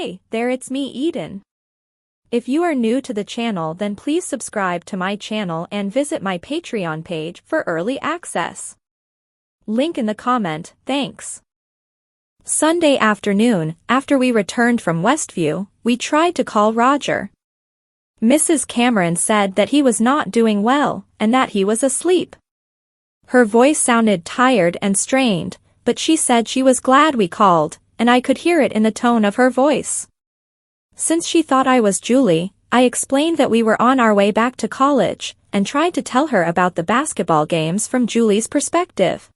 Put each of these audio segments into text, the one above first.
Hey there, it's me, Eden. If you are new to the channel, then please subscribe to my channel and visit my Patreon page for early access. Link in the comment, thanks. Sunday afternoon, after we returned from Westview, we tried to call Roger. Mrs. Cameron said that he was not doing well, and that he was asleep. Her voice sounded tired and strained, but she said she was glad we called, and I could hear it in the tone of her voice. Since she thought I was Julie, I explained that we were on our way back to college, and tried to tell her about the basketball games from Julie's perspective.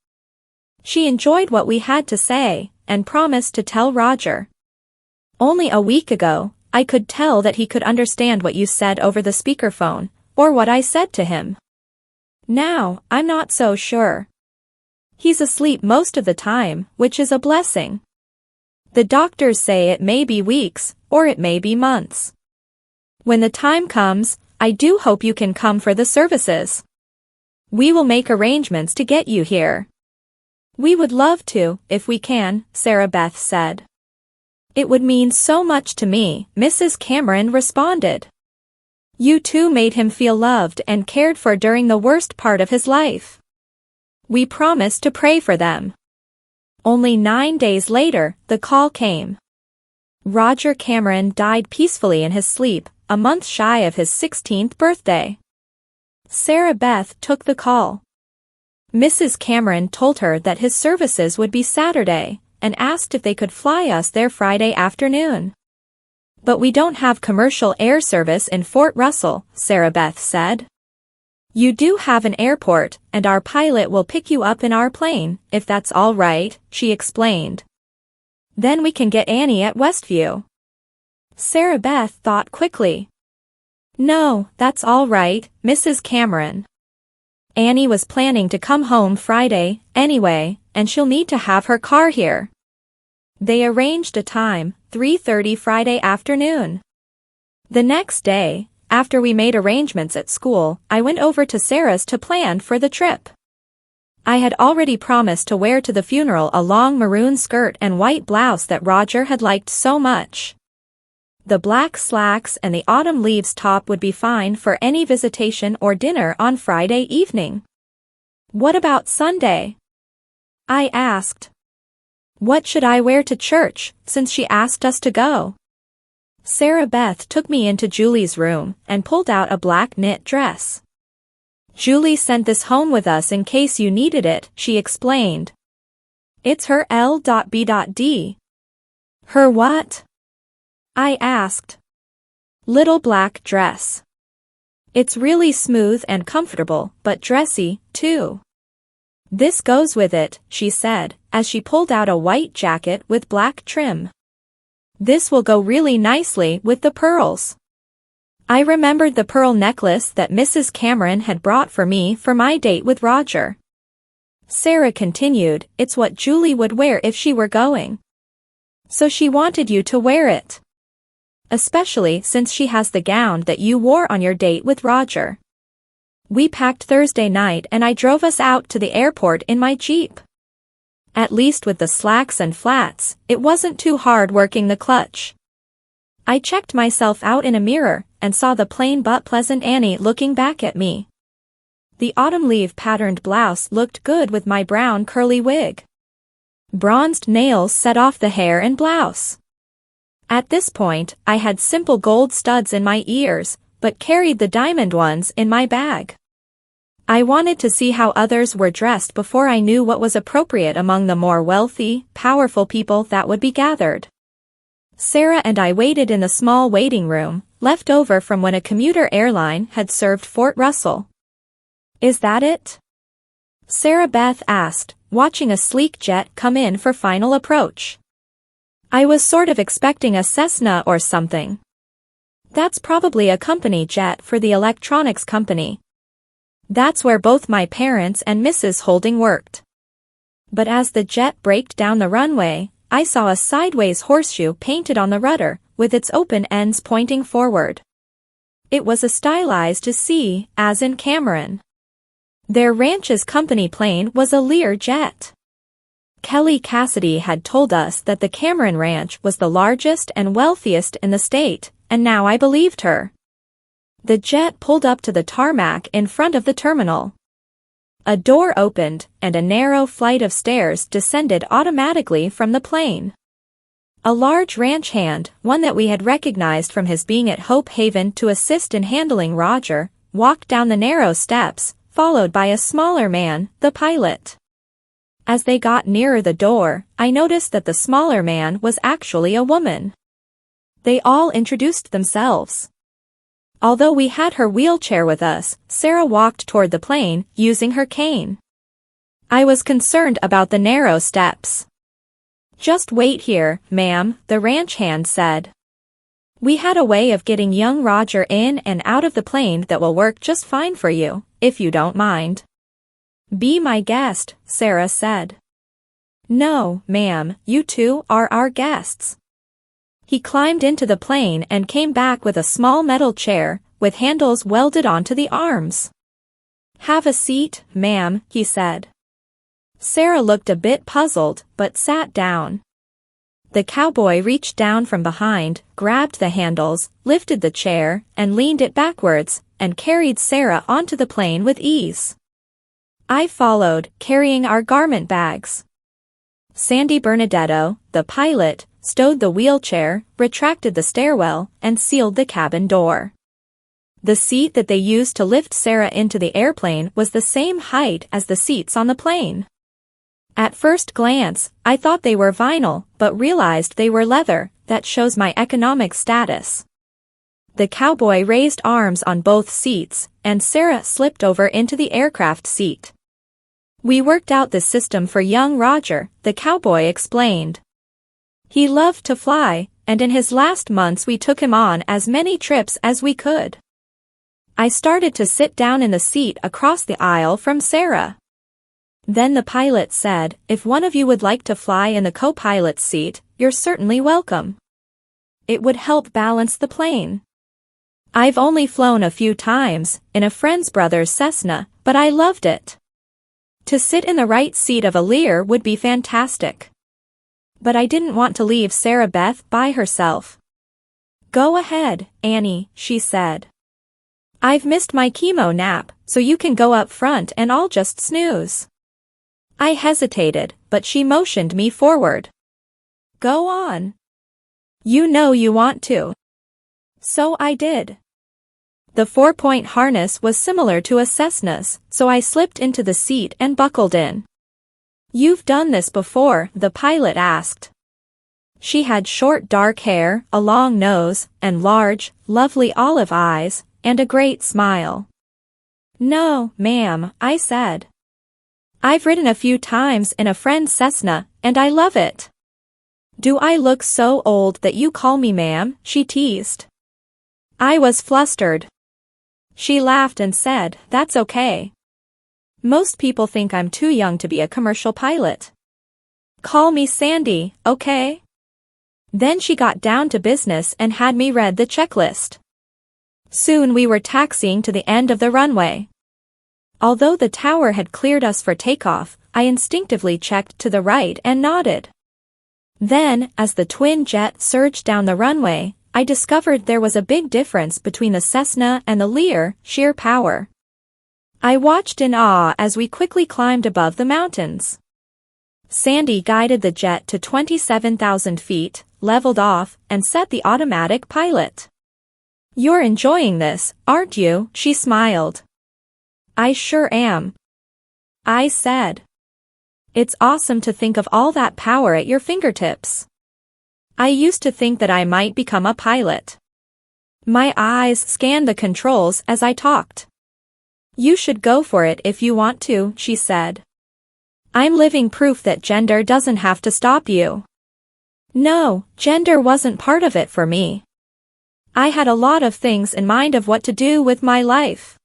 She enjoyed what we had to say, and promised to tell Roger. Only a week ago, I could tell that he could understand what you said over the speakerphone, or what I said to him. Now, I'm not so sure. He's asleep most of the time, which is a blessing. The doctors say it may be weeks, or it may be months. When the time comes, I do hope you can come for the services. We will make arrangements to get you here. We would love to, if we can, Sarah Beth said. It would mean so much to me, Mrs. Cameron responded. You two made him feel loved and cared for during the worst part of his life. We promised to pray for them. Only 9 days later, the call came. Roger Cameron died peacefully in his sleep, a month shy of his 16th birthday. Sarah Beth took the call. Mrs. Cameron told her that his services would be Saturday, and asked if they could fly us there Friday afternoon. But we don't have commercial air service in Fort Russell, Sarah Beth said. You do have an airport, and our pilot will pick you up in our plane, if that's all right, she explained. Then we can get Annie at Westview. Sarah Beth thought quickly. No, that's all right, Mrs. Cameron. Annie was planning to come home Friday, anyway, and she'll need to have her car here. They arranged a time, 3:30 Friday afternoon. The next day, after we made arrangements at school, I went over to Sarah's to plan for the trip. I had already promised to wear to the funeral a long maroon skirt and white blouse that Roger had liked so much. The black slacks and the autumn leaves top would be fine for any visitation or dinner on Friday evening. What about Sunday? I asked. What should I wear to church, since she asked us to go? Sarah Beth took me into Julie's room and pulled out a black knit dress. Julie sent this home with us in case you needed it, she explained. It's her L.B.D. Her what? I asked. Little black dress. It's really smooth and comfortable, but dressy, too. This goes with it, she said, as she pulled out a white jacket with black trim. This will go really nicely with the pearls. I remembered the pearl necklace that Mrs. Cameron had brought for me for my date with Roger. Sarah continued, it's what Julie would wear if she were going. So she wanted you to wear it. Especially since she has the gown that you wore on your date with Roger. We packed Thursday night and I drove us out to the airport in my Jeep. At least with the slacks and flats, it wasn't too hard working the clutch. I checked myself out in a mirror, and saw the plain but pleasant Annie looking back at me. The autumn leaf patterned blouse looked good with my brown curly wig. Bronzed nails set off the hair and blouse. At this point, I had simple gold studs in my ears, but carried the diamond ones in my bag. I wanted to see how others were dressed before I knew what was appropriate among the more wealthy, powerful people that would be gathered. Sarah and I waited in the small waiting room, left over from when a commuter airline had served Fort Russell. Is that it? Sarah Beth asked, watching a sleek jet come in for final approach. I was sort of expecting a Cessna or something. That's probably a company jet for the electronics company. That's where both my parents and Mrs. Holding worked. But as the jet braked down the runway, I saw a sideways horseshoe painted on the rudder, with its open ends pointing forward. It was a stylized C, as in Cameron. Their ranch's company plane was a Lear jet. Kelly Cassidy had told us that the Cameron Ranch was the largest and wealthiest in the state, and now I believed her. The jet pulled up to the tarmac in front of the terminal. A door opened, and a narrow flight of stairs descended automatically from the plane. A large ranch hand, one that we had recognized from his being at Hope Haven to assist in handling Roger, walked down the narrow steps, followed by a smaller man, the pilot. As they got nearer the door, I noticed that the smaller man was actually a woman. They all introduced themselves. Although we had her wheelchair with us, Sarah walked toward the plane, using her cane. I was concerned about the narrow steps. "Just wait here, ma'am," the ranch hand said. "We had a way of getting young Roger in and out of the plane that will work just fine for you, if you don't mind." "Be my guest," Sarah said. "No, ma'am, you two are our guests." He climbed into the plane and came back with a small metal chair, with handles welded onto the arms. "Have a seat, ma'am," he said. Sarah looked a bit puzzled, but sat down. The cowboy reached down from behind, grabbed the handles, lifted the chair, and leaned it backwards, and carried Sarah onto the plane with ease. I followed, carrying our garment bags. Sandy Bernadetto, the pilot, stowed the wheelchair, retracted the stairwell, and sealed the cabin door. The seat that they used to lift Sarah into the airplane was the same height as the seats on the plane. At first glance, I thought they were vinyl, but realized they were leather. That shows my economic status. The cowboy raised arms on both seats, and Sarah slipped over into the aircraft seat. "We worked out this system for young Roger," the cowboy explained. "He loved to fly, and in his last months we took him on as many trips as we could." I started to sit down in the seat across the aisle from Sarah. Then the pilot said, "If one of you would like to fly in the co-pilot's seat, you're certainly welcome. It would help balance the plane. I've only flown a few times, in a friend's brother's Cessna, but I loved it. To sit in the right seat of a Lear would be fantastic." But I didn't want to leave Sarah Beth by herself. "Go ahead, Annie," she said. "I've missed my chemo nap, so you can go up front and I'll just snooze." I hesitated, but she motioned me forward. "Go on. You know you want to." So I did. The 4-point harness was similar to a Cessna's, so I slipped into the seat and buckled in. "You've done this before?" the pilot asked. She had short dark hair, a long nose, and large, lovely olive eyes, and a great smile. "No, ma'am," I said. "I've ridden a few times in a friend's Cessna, and I love it." "Do I look so old that you call me ma'am?" she teased. I was flustered. She laughed and said, "That's okay. Most people think I'm too young to be a commercial pilot. Call me Sandy, okay?" Then she got down to business and had me read the checklist. Soon we were taxiing to the end of the runway. Although the tower had cleared us for takeoff, I instinctively checked to the right and nodded. Then, as the twin jet surged down the runway, I discovered there was a big difference between the Cessna and the Lear, sheer power. I watched in awe as we quickly climbed above the mountains. Sandy guided the jet to 27,000 feet, leveled off, and set the automatic pilot. "You're enjoying this, aren't you?" she smiled. "I sure am," I said. "It's awesome to think of all that power at your fingertips. I used to think that I might become a pilot." My eyes scanned the controls as I talked. "You should go for it if you want to," she said. "I'm living proof that gender doesn't have to stop you." No, gender wasn't part of it for me. I had a lot of things in mind of what to do with my life.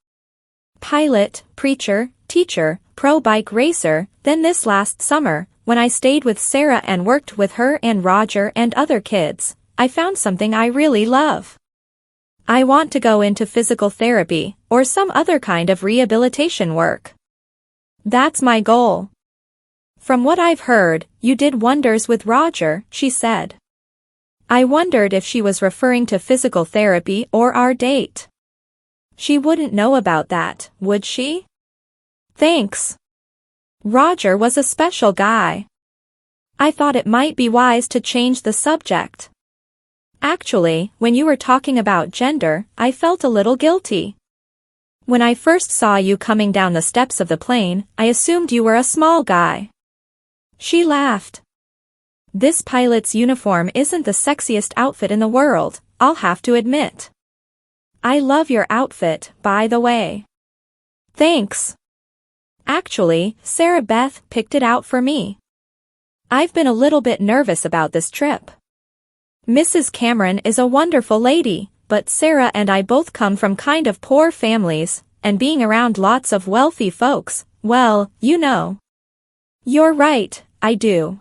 Pilot, preacher, teacher, pro bike racer, then this last summer, when I stayed with Sarah and worked with her and Roger and other kids, I found something I really love. I want to go into physical therapy, or some other kind of rehabilitation work. That's my goal. From what I've heard, you did wonders with Roger, she said. I wondered if she was referring to physical therapy or our date. She wouldn't know about that, would she? Thanks. Roger was a special guy. I thought it might be wise to change the subject. Actually, when you were talking about gender, I felt a little guilty. When I first saw you coming down the steps of the plane, I assumed you were a small guy. She laughed. This pilot's uniform isn't the sexiest outfit in the world, I'll have to admit. I love your outfit, by the way. Thanks. Actually, Sarah Beth picked it out for me. I've been a little bit nervous about this trip. Mrs. Cameron is a wonderful lady, but Sarah and I both come from kind of poor families, and being around lots of wealthy folks, well, you know. You're right, I do.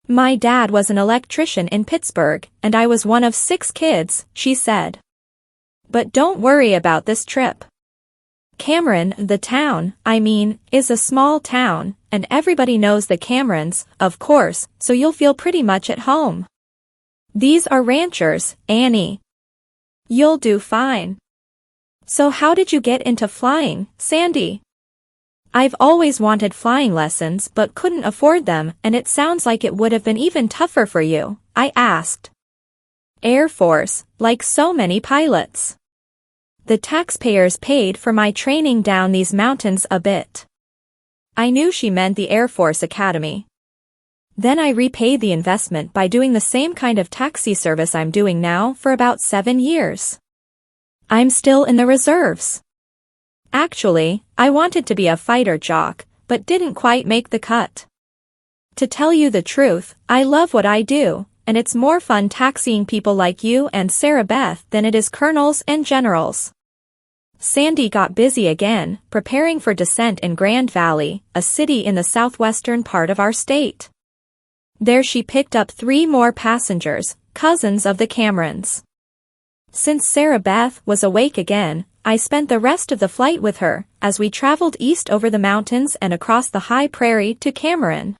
My dad was an electrician in Pittsburgh, and I was one of 6 kids, she said. But don't worry about this trip. Cameron, the town, is a small town, and everybody knows the Camerons, of course, so you'll feel pretty much at home. These are ranchers, Annie. You'll do fine. So how did you get into flying, Sandy? I've always wanted flying lessons but couldn't afford them, and it sounds like it would have been even tougher for you, I asked. Air Force, like so many pilots. The taxpayers paid for my training down these mountains a bit. I knew she meant the Air Force Academy. Then I repaid the investment by doing the same kind of taxi service I'm doing now for about 7 years. I'm still in the reserves. Actually, I wanted to be a fighter jock, but didn't quite make the cut. To tell you the truth, I love what I do, and it's more fun taxiing people like you and Sarah Beth than it is colonels and generals. Sandy got busy again, preparing for descent in Grand Valley, a city in the southwestern part of our state. There she picked up 3 more passengers, cousins of the Camerons. Since Sarah Beth was awake again, I spent the rest of the flight with her, as we traveled east over the mountains and across the high prairie to Cameron.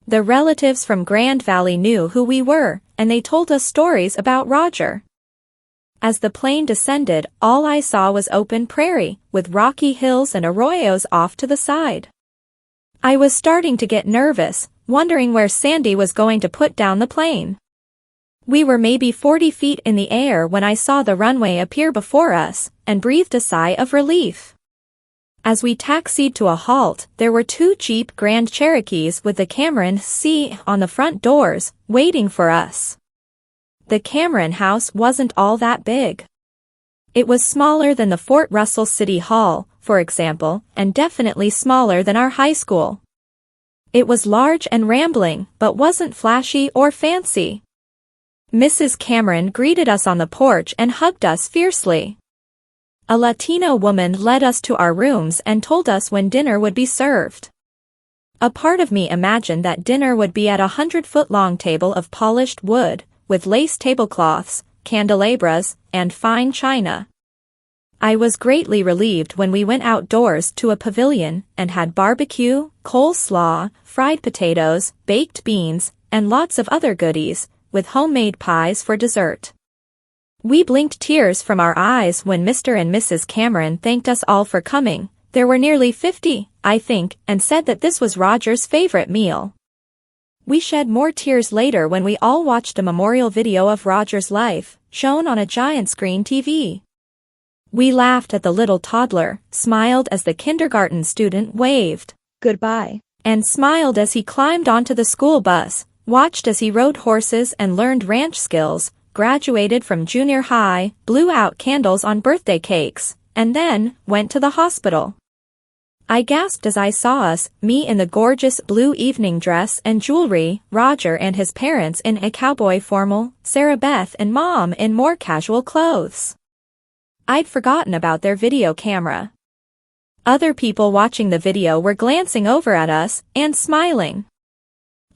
The relatives from Grand Valley knew who we were, and they told us stories about Roger. As the plane descended, all I saw was open prairie, with rocky hills and arroyos off to the side. I was starting to get nervous, wondering where Sandy was going to put down the plane. We were maybe 40 feet in the air when I saw the runway appear before us, and breathed a sigh of relief. As we taxied to a halt, there were 2 Jeep Grand Cherokees with the Cameron C on the front doors, waiting for us. The Cameron house wasn't all that big. It was smaller than the Fort Russell City Hall, for example, and definitely smaller than our high school. It was large and rambling, but wasn't flashy or fancy. Mrs. Cameron greeted us on the porch and hugged us fiercely. A Latino woman led us to our rooms and told us when dinner would be served. A part of me imagined that dinner would be at a 100-foot-long table of polished wood, with lace tablecloths, candelabras, and fine china. I was greatly relieved when we went outdoors to a pavilion and had barbecue, coleslaw, fried potatoes, baked beans, and lots of other goodies, with homemade pies for dessert. We blinked tears from our eyes when Mr. and Mrs. Cameron thanked us all for coming. There were nearly 50, I think, and said that this was Roger's favorite meal. We shed more tears later when we all watched a memorial video of Roger's life, shown on a giant screen TV. We laughed at the little toddler, smiled as the kindergarten student waved goodbye, and smiled as he climbed onto the school bus, watched as he rode horses and learned ranch skills, graduated from junior high, blew out candles on birthday cakes, and then went to the hospital. I gasped as I saw us, me in the gorgeous blue evening dress and jewelry, Roger and his parents in a cowboy formal, Sarah Beth and Mom in more casual clothes. I'd forgotten about their video camera. Other people watching the video were glancing over at us and smiling.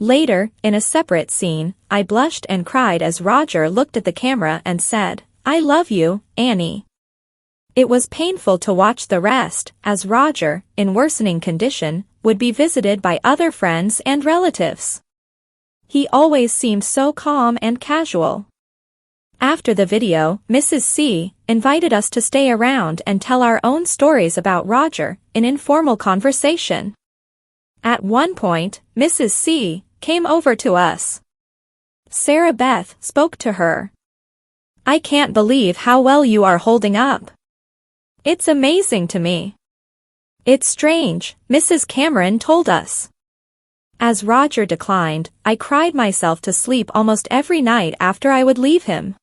Later, in a separate scene, I blushed and cried as Roger looked at the camera and said, "I love you, Annie." It was painful to watch the rest, as Roger, in worsening condition, would be visited by other friends and relatives. He always seemed so calm and casual. After the video, Mrs. C invited us to stay around and tell our own stories about Roger in informal conversation. At one point, Mrs. C came over to us. Sarah Beth spoke to her. "I can't believe how well you are holding up. It's amazing to me." "It's strange," Mrs. Cameron told us. As Roger declined, I cried myself to sleep almost every night after I would leave him.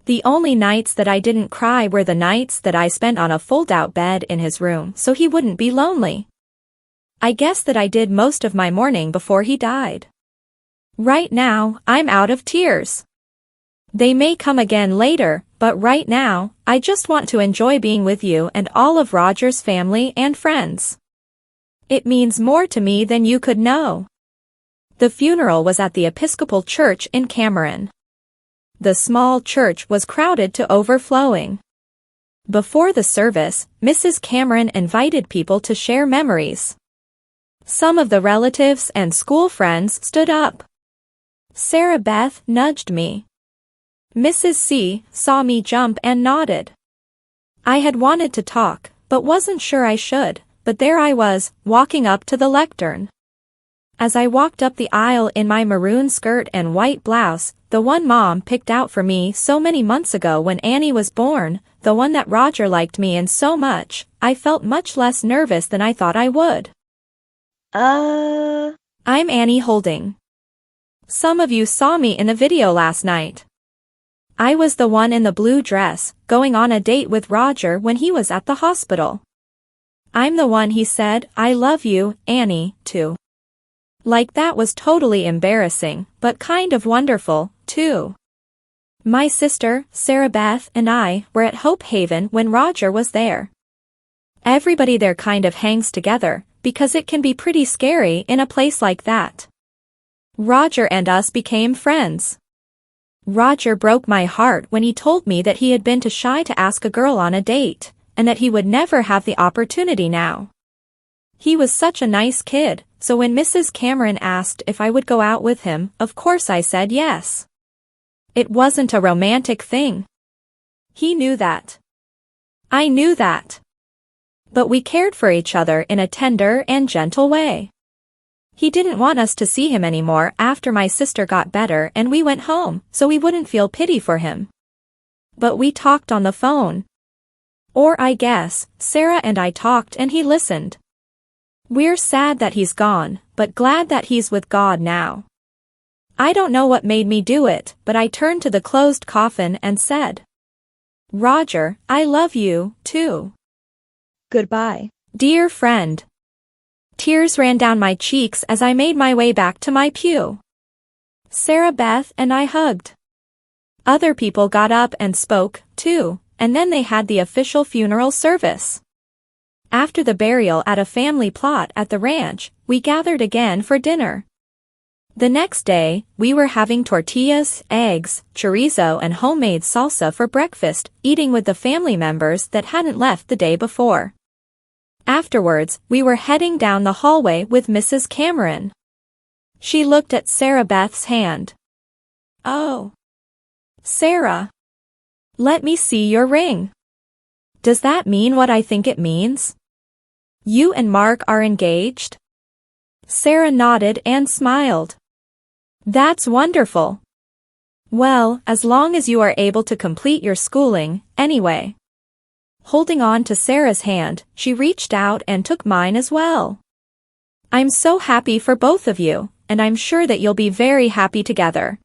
The only nights that I didn't cry were the nights that I spent on a fold-out bed in his room so he wouldn't be lonely. I guess that I did most of my mourning before he died. Right now, I'm out of tears. They may come again later, but right now, I just want to enjoy being with you and all of Roger's family and friends. It means more to me than you could know. The funeral was at the Episcopal Church in Cameron. The small church was crowded to overflowing. Before the service, Mrs. Cameron invited people to share memories. Some of the relatives and school friends stood up. Sarah Beth nudged me. Mrs. C saw me jump and nodded. I had wanted to talk, but wasn't sure I should, but there I was, walking up to the lectern. As I walked up the aisle in my maroon skirt and white blouse, the one Mom picked out for me so many months ago when Annie was born, the one that Roger liked me in so much, I felt much less nervous than I thought I would. I'm Annie Holding. Some of you saw me in the video last night. I was the one in the blue dress, going on a date with Roger when he was at the hospital. I'm the one he said, "I love you, Annie," to. Like that was totally embarrassing, but kind of wonderful, too. My sister, Sarah Beth, and I were at Hope Haven when Roger was there. Everybody there kind of hangs together, because it can be pretty scary in a place like that. Roger and us became friends. Roger broke my heart when he told me that he had been too shy to ask a girl on a date, and that he would never have the opportunity now. He was such a nice kid, so when Mrs. Cameron asked if I would go out with him, of course I said yes. It wasn't a romantic thing. He knew that. I knew that. But we cared for each other in a tender and gentle way. He didn't want us to see him anymore after my sister got better and we went home, so we wouldn't feel pity for him. But we talked on the phone. Or I guess, Sarah and I talked and he listened. We're sad that he's gone, but glad that he's with God now. I don't know what made me do it, but I turned to the closed coffin and said, "Roger, I love you, too. Goodbye, dear friend." Tears ran down my cheeks as I made my way back to my pew. Sarah Beth and I hugged. Other people got up and spoke, too, and then they had the official funeral service. After the burial at a family plot at the ranch, we gathered again for dinner. The next day, we were having tortillas, eggs, chorizo and homemade salsa for breakfast, eating with the family members that hadn't left the day before. Afterwards, we were heading down the hallway with Mrs. Cameron. She looked at Sarah Beth's hand. "Oh. Sarah. Let me see your ring. Does that mean what I think it means? You and Mark are engaged?" Sarah nodded and smiled. "That's wonderful. Well, as long as you are able to complete your schooling, anyway." Holding on to Sarah's hand, she reached out and took mine as well. "I'm so happy for both of you, and I'm sure that you'll be very happy together."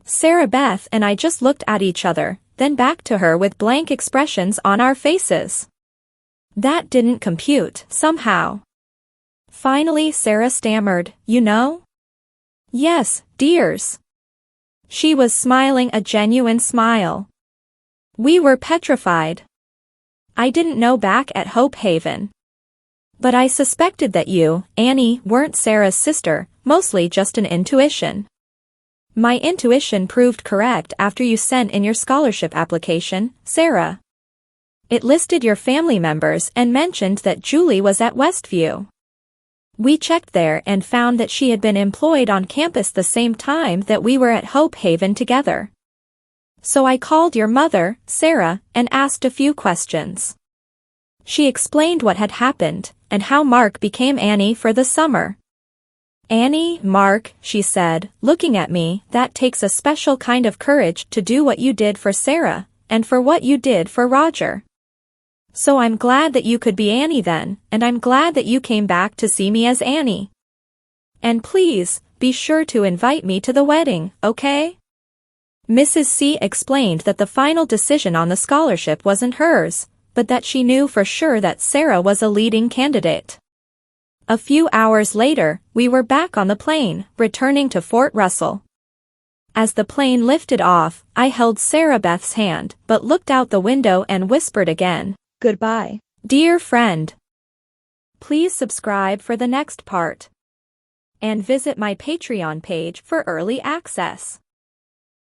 Sarah Beth and I just looked at each other, then back to her with blank expressions on our faces. That didn't compute, somehow. Finally Sarah stammered, "You know?" "Yes, dears." She was smiling a genuine smile. We were petrified. I didn't know back at Hope Haven. But I suspected that you, Annie, weren't Sarah's sister, mostly just an intuition. My intuition proved correct after you sent in your scholarship application, Sarah. It listed your family members and mentioned that Julie was at Westview. We checked there and found that she had been employed on campus the same time that we were at Hope Haven together. So I called your mother, Sarah, and asked a few questions. She explained what had happened, and how Mark became Annie for the summer. Annie, Mark, she said, looking at me, that takes a special kind of courage to do what you did for Sarah, and for what you did for Roger. So I'm glad that you could be Annie then, and I'm glad that you came back to see me as Annie. And please, be sure to invite me to the wedding, okay? Mrs. C explained that the final decision on the scholarship wasn't hers, but that she knew for sure that Sarah was a leading candidate. A few hours later, we were back on the plane, returning to Fort Russell. As the plane lifted off, I held Sarah Beth's hand, but looked out the window and whispered again, "Goodbye, dear friend." Please subscribe for the next part. And visit my Patreon page for early access.